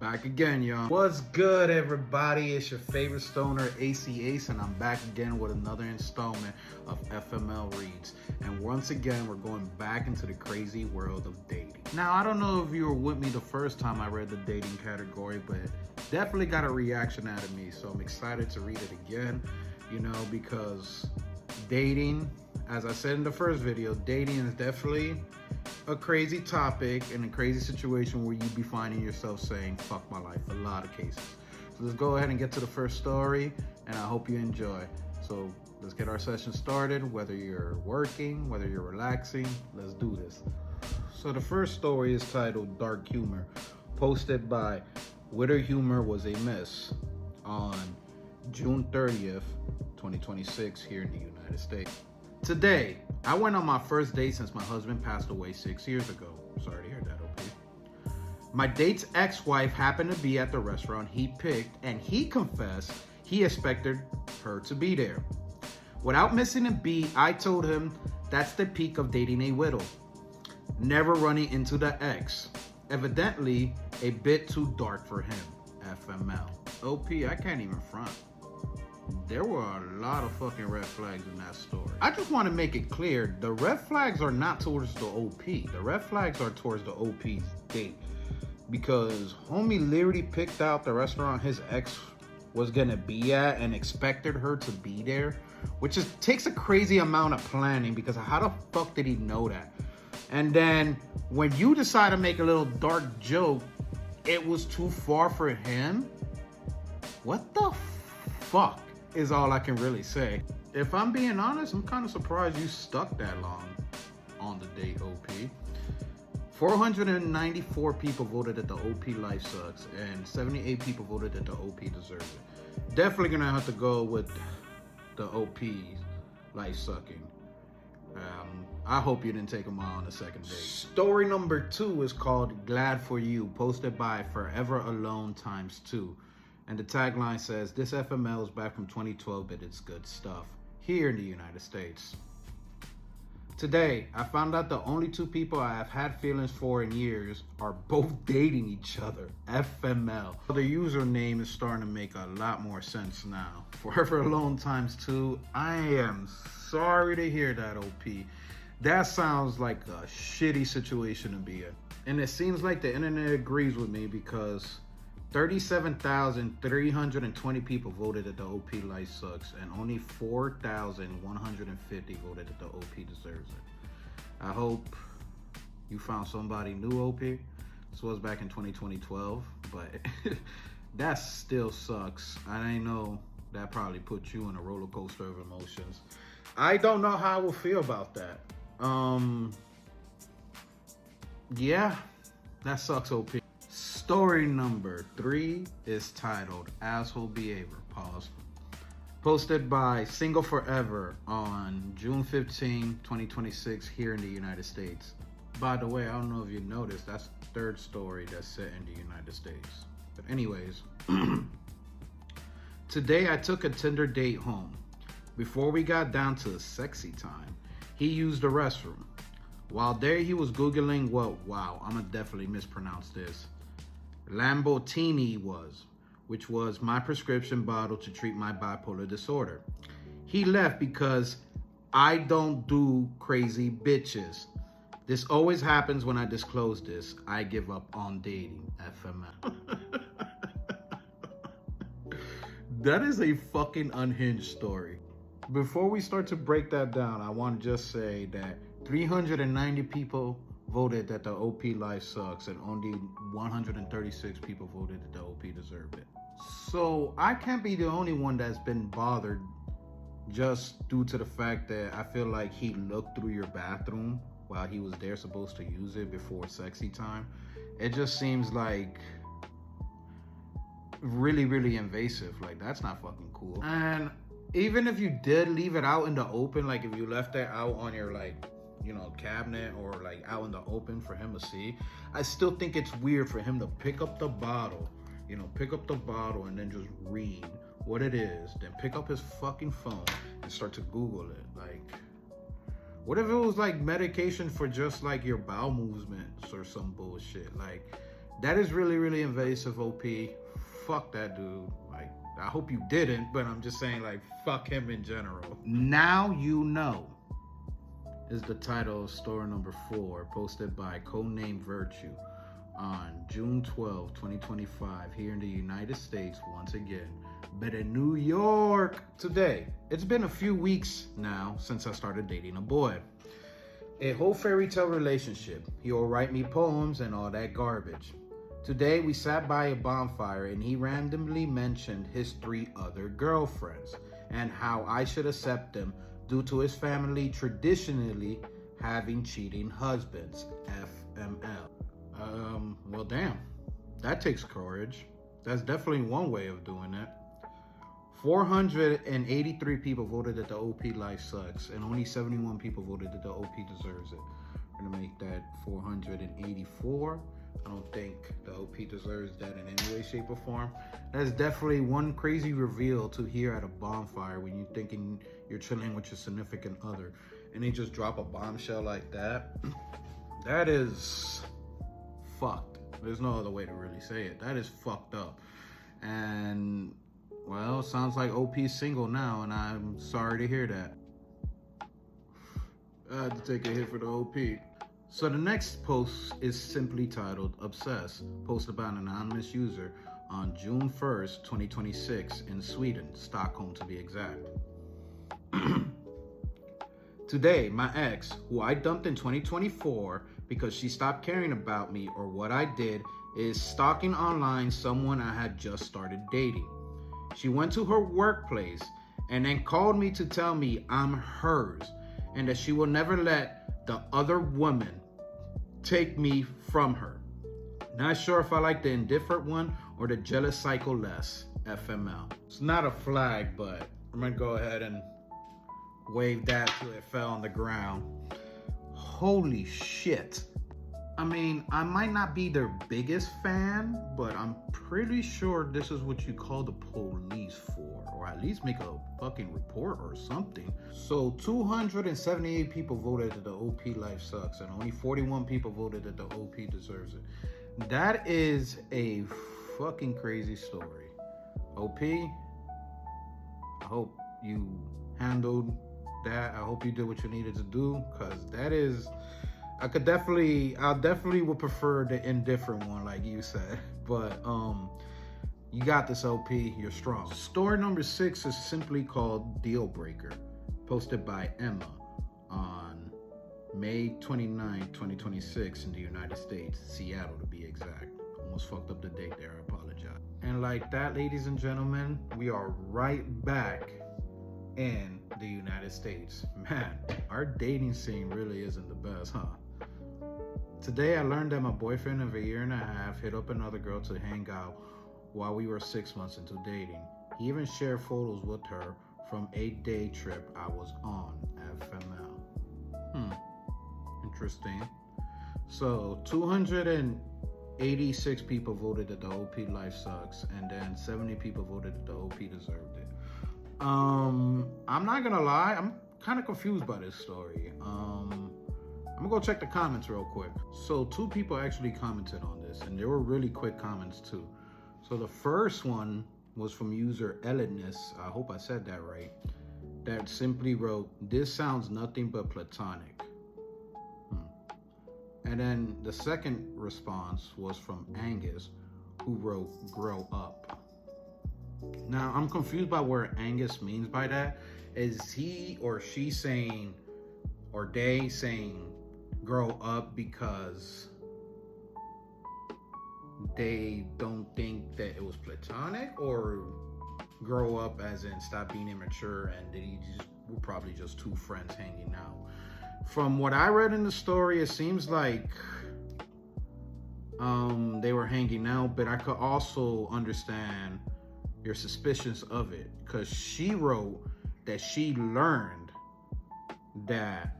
Back again, y'all. What's good, everybody? It's your favorite stoner, Aceyace, and I'm back again with another installment of FML Reads. And once again, we're going back into the crazy world of dating. Now, I don't know if you were with me the first time I read the dating category, but definitely got a reaction out of me. So I'm excited to read it again, because dating, as I said in the first video, dating is definitely a crazy topic and a crazy situation where you'd be finding yourself saying, fuck my life, a lot of cases. So let's go ahead and get to the first story, and I hope you enjoy. So let's get our session started. Whether you're working, whether you're relaxing, let's do this. So the first story is titled Dark Humor, posted by Witter Humor Was a Miss on June 30th, 2026 here in the United States. Today, I went on my first date since my husband passed away 6 years ago. Sorry to hear that, OP. My date's ex-wife happened to be at the restaurant he picked, and he confessed he expected her to be there. Without missing a beat, I told him that's the peak of dating a widow. Never running into the ex. Evidently, a bit too dark for him. FML. OP, I can't even front. There were a lot of fucking red flags in that story. I just want to make it clear, the red flags are not towards the OP. The red flags are towards the OP's date. Because homie literally picked out the restaurant his ex was gonna be at and expected her to be there, which takes a crazy amount of planning, because how the fuck did he know that? And then when you decide to make a little dark joke, it was too far for him? What the fuck? Is all I can really say. If I'm being honest, I'm kind of surprised you stuck that long on the date, OP. 494 people voted that the OP life sucks, and 78 people voted that the OP deserves it. Definitely gonna have to go with the OP life sucking. I hope you didn't take them out on the second date. Story number 2 is called Glad For You, posted by Forever Alone ×2. And the tagline says, this FML is back from 2012, but it's good stuff here in the United States. Today, I found out the only 2 people I have had feelings for in years are both dating each other. FML. The username is starting to make a lot more sense now. Forever Alone ×2. I am sorry to hear that, OP. That sounds like a shitty situation to be in. And it seems like the internet agrees with me, because 37,320 people voted that the OP life sucks, and only 4,150 voted that the OP deserves it. I hope you found somebody new, OP. This was back in 2012, but that still sucks. I know that probably put you in a roller coaster of emotions. I don't know how I will feel about that. Yeah, that sucks, OP. Story number 3 is titled Asshole Behavior, pause. Posted by Single Forever on June 15, 2026 here in the United States. By the way, I don't know if you noticed, that's the 3rd story that's set in the United States. But anyways, today I took a Tinder date home. Before we got down to the sexy time, he used the restroom. While there, he was Googling what, wow, I'm gonna definitely mispronounce this, Lamborghini was, which was my prescription bottle to treat my bipolar disorder. He left because I don't do crazy bitches. This always happens when I disclose this. I give up on dating, FML. That is a fucking unhinged story. Before we start to break that down, I want to just say that 390 people voted that the OP life sucks, and only 136 people voted that the OP deserved it. So I can't be the only one that's been bothered, just due to the fact that I feel like he looked through your bathroom while he was there supposed to use it before sexy time. It just seems like really, really invasive. Like, that's not fucking cool. And even if you did leave it out in the open, like if you left it out on your cabinet or like out in the open for him to see, I still think it's weird for him to pick up the bottle, and then just read what it is, then pick up his fucking phone and start to Google it. Like, what if it was like medication for just like your bowel movements or some bullshit? Like, That is really, really invasive, OP. Fuck that dude. Like, I hope you didn't, but I'm just saying, like, fuck him in general. Now You Know is the title of story number 4, posted by Codename Virtue on June 12, 2025, here in the United States once again, but in New York today. It's been a few weeks now since I started dating a boy. A whole fairy tale relationship. He will write me poems and all that garbage. Today we sat by a bonfire and he randomly mentioned his 3 other girlfriends and how I should accept them due to his family traditionally having cheating husbands, FML. Well, damn, that takes courage. That's definitely one way of doing it. 483 people voted that the OP life sucks, and only 71 people voted that the OP deserves it. We're gonna make that 484. I don't think the OP deserves that in any way, shape, or form. That's definitely one crazy reveal to hear at a bonfire when you're thinking you're chilling with your significant other, and they just drop a bombshell like that. That is fucked. There's no other way to really say it. That is fucked up. And, well, sounds like OP's single now, and I'm sorry to hear that. I had to take a hit for the OP. So the next post is simply titled Obsessed, posted by an anonymous user on June 1st, 2026 in Sweden, Stockholm to be exact. Today, my ex, who I dumped in 2024 because she stopped caring about me or what I did, is stalking online someone I had just started dating. She went to her workplace and then called me to tell me I'm hers and that she will never let the other woman take me from her. Not sure if I like the indifferent one or the jealous psycho less, FML. It's not a flag, but I'm gonna go ahead and wave that till it fell on the ground. Holy shit. I mean, I might not be their biggest fan, but I'm pretty sure this is what you call the police for, or at least make a fucking report or something. So 278 people voted that the OP life sucks, and only 41 people voted that the OP deserves it. That is a fucking crazy story. OP, I hope you handled that. I hope you did what you needed to do, because that is... I definitely would prefer the indifferent one, like you said. But you got this, OP. You're strong. Story number 6 is simply called Deal Breaker, posted by Emma on May 29, 2026 in the United States, Seattle to be exact. Almost fucked up the date there, I apologize. And like that, ladies and gentlemen, we are right back in the United States. Man, our dating scene really isn't the best, huh? Today I learned that my boyfriend of a year and a half hit up another girl to hang out while we were 6 months into dating. He even shared photos with her from a day trip I was on, FML. Interesting. So 286 people voted that the OP life sucks, and then 70 people voted that the OP deserved it. I'm not gonna lie, I'm kind of confused by this story. I'm gonna go check the comments real quick. So 2 people actually commented on this, and they were really quick comments too. So the first one was from user Elidness, I hope I said that right, that simply wrote, "This sounds nothing but platonic." And then the second response was from Angus, who wrote, "Grow up." Now, I'm confused by what Angus means by that. Is he or she saying, or they saying, grow up because they don't think that it was platonic, or grow up as in stop being immature and we're probably just 2 friends hanging out? From what I read in the story, it seems like they were hanging out, but I could also understand your suspicions of it, because she wrote that she learned that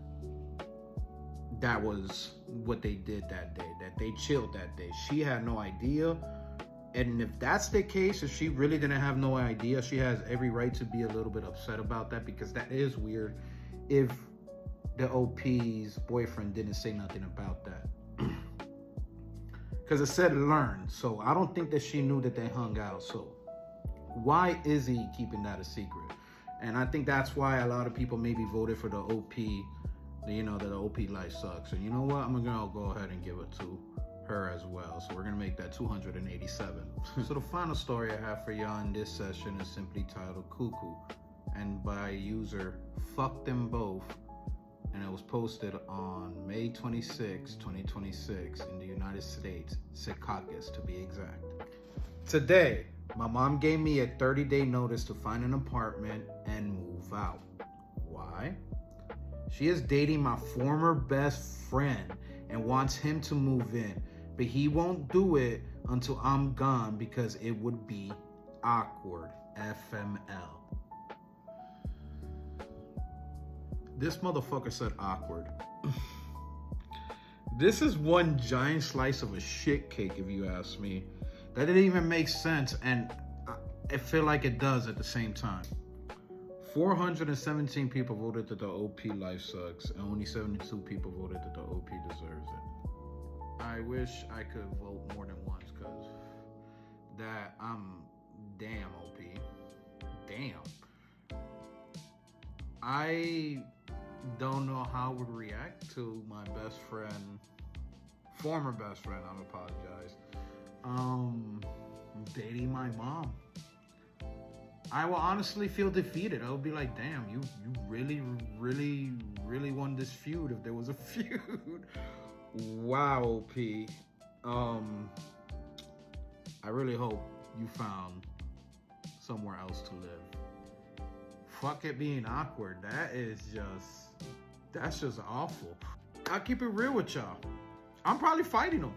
was what they did that day, that they chilled that day. She had no idea. And if that's the case, if she really didn't have no idea, she has every right to be a little bit upset about that, because that is weird if the OP's boyfriend didn't say nothing about that. because it said learn. So I don't think that she knew that they hung out. So why is he keeping that a secret? And I think that's why a lot of people maybe voted for the OP, you know, that the OP life sucks. And you know what? I'm gonna go ahead and give it to her as well. So we're gonna make that 287. So the final story I have for y'all in this session is simply titled Cuckoo, and by user Fuck Them Both. And it was posted on May 26, 2026 in the United States, Secaucus to be exact. Today, my mom gave me a 30-day notice to find an apartment and move out. Why? She is dating my former best friend and wants him to move in, but he won't do it until I'm gone because it would be awkward. FML. This motherfucker said awkward. This is one giant slice of a shit cake, if you ask me. That didn't even make sense, and I feel like it does at the same time. 417 people voted that the OP life sucks, and only 72 people voted that the OP deserves it. I wish I could vote more than once, because damn OP. Damn. I don't know how I would react to my best friend, former best friend, I apologize, dating my mom. I will honestly feel defeated. I would be like, damn, you really won this feud if there was a feud. Wow, OP. I really hope you found somewhere else to live. Fuck it being awkward. That's just awful. I'll keep it real with y'all. I'm probably fighting them.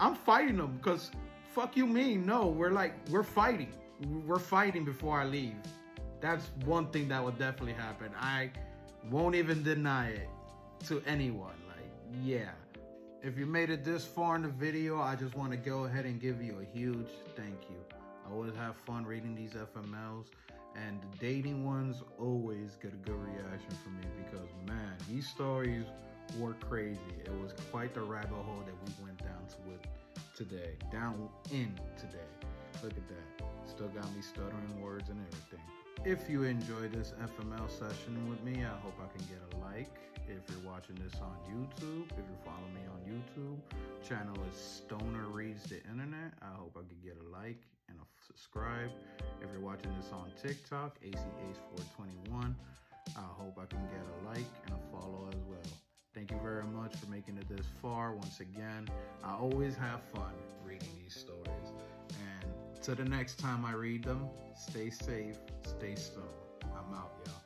I'm fighting them because fuck you mean? No, we're fighting. We're fighting before I leave. That's one thing that will definitely happen. I won't even deny it to anyone. Like, yeah. If you made it this far in the video, I just want to go ahead and give you a huge thank you. I always have fun reading these FMLs. And the dating ones always get a good reaction from me because, man, these stories were crazy. It was quite the rabbit hole that we went down today. Look at that. Still got me stuttering words and everything. If you enjoyed this FML session with me, I hope I can get a like. If you're watching this on YouTube, if you're following me on YouTube, channel is Stoner Reads the Internet. I hope I can get a like and a subscribe. If you're watching this on TikTok, Aceyace421, I hope I can get a like and a follow as well. Thank you very much for making it this far. Once again, I always have fun reading these stories. And till the next time I read them, stay safe, stay stoned. I'm out, y'all.